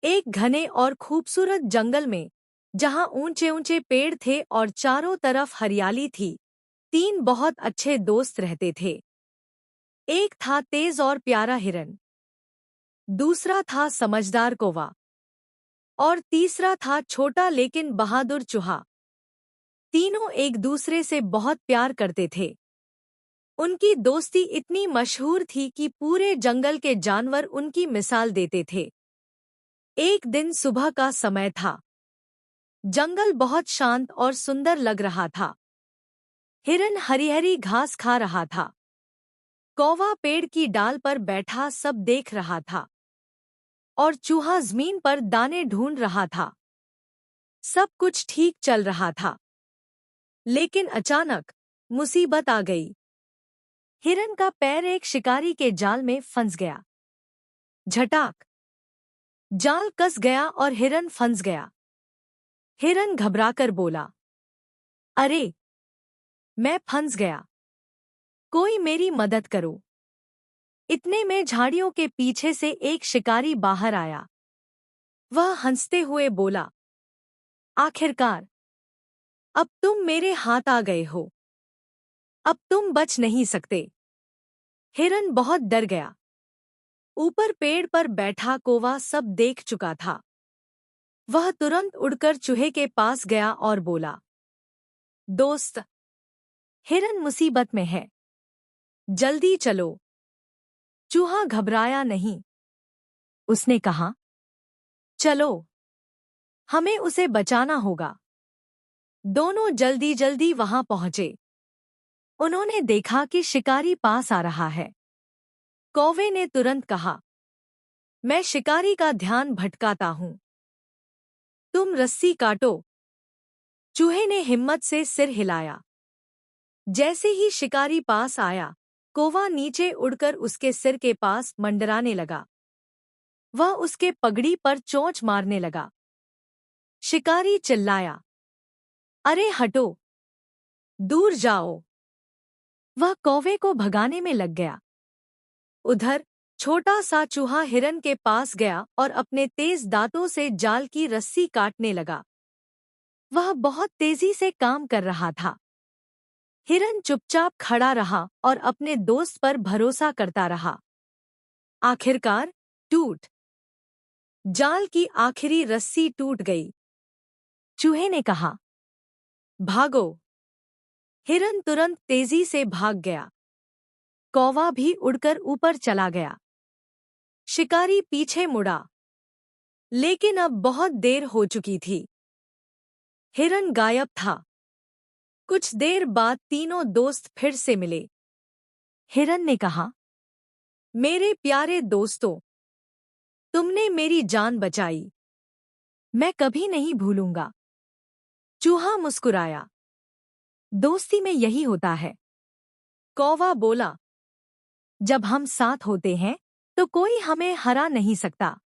एक घने और खूबसूरत जंगल में, जहां ऊंचे ऊंचे पेड़ थे और चारों तरफ हरियाली थी, तीन बहुत अच्छे दोस्त रहते थे। एक था तेज और प्यारा हिरन, दूसरा था समझदार कौवा और तीसरा था छोटा लेकिन बहादुर चूहा। तीनों एक दूसरे से बहुत प्यार करते थे। उनकी दोस्ती इतनी मशहूर थी कि पूरे जंगल के जानवर उनकी मिसाल देते थे। एक दिन सुबह का समय था। जंगल बहुत शांत और सुंदर लग रहा था। हिरन हरी हरी घास खा रहा था। कौवा पेड़ की डाल पर बैठा सब देख रहा था और चूहा जमीन पर दाने ढूंढ रहा था। सब कुछ ठीक चल रहा था, लेकिन अचानक मुसीबत आ गई। हिरन का पैर एक शिकारी के जाल में फंस गया। झटाक! जाल कस गया और हिरन फंस गया। हिरन घबराकर बोला, अरे, मैं फंस गया। कोई मेरी मदद करो। इतने में झाड़ियों के पीछे से एक शिकारी बाहर आया। वह हंसते हुए बोला, आखिरकार, अब तुम मेरे हाथ आ गए हो। अब तुम बच नहीं सकते। हिरन बहुत डर गया। ऊपर पेड़ पर बैठा कौवा सब देख चुका था। वह तुरंत उड़कर चूहे के पास गया और बोला, दोस्त, हिरन मुसीबत में है। जल्दी चलो। चूहा घबराया नहीं। उसने कहा, चलो, हमें उसे बचाना होगा। दोनों जल्दी जल्दी वहां पहुंचे। उन्होंने देखा कि शिकारी पास आ रहा है। कौवे ने तुरंत कहा, मैं शिकारी का ध्यान भटकाता हूं। तुम रस्सी काटो। चूहे ने हिम्मत से सिर हिलाया। जैसे ही शिकारी पास आया, कौवा नीचे उड़कर उसके सिर के पास मंडराने लगा। वह उसके पगड़ी पर चोंच मारने लगा। शिकारी चिल्लाया, अरे हटो, दूर जाओ। वह कौवे को भगाने में लग गया। उधर छोटा सा चूहा हिरन के पास गया और अपने तेज दांतों से जाल की रस्सी काटने लगा। वह बहुत तेजी से काम कर रहा था। हिरन चुपचाप खड़ा रहा और अपने दोस्त पर भरोसा करता रहा। आखिरकार टूट जाल की आखिरी रस्सी टूट गई। चूहे ने कहा, भागो। हिरन तुरंत तेजी से भाग गया। कौवा भी उड़कर ऊपर चला गया। शिकारी पीछे मुड़ा, लेकिन अब बहुत देर हो चुकी थी। हिरन गायब था। कुछ देर बाद तीनों दोस्त फिर से मिले। हिरन ने कहा, मेरे प्यारे दोस्तों, तुमने मेरी जान बचाई। मैं कभी नहीं भूलूंगा। चूहा मुस्कुराया, दोस्ती में यही होता है। कौवा बोला, जब हम साथ होते हैं तो कोई हमें हरा नहीं सकता।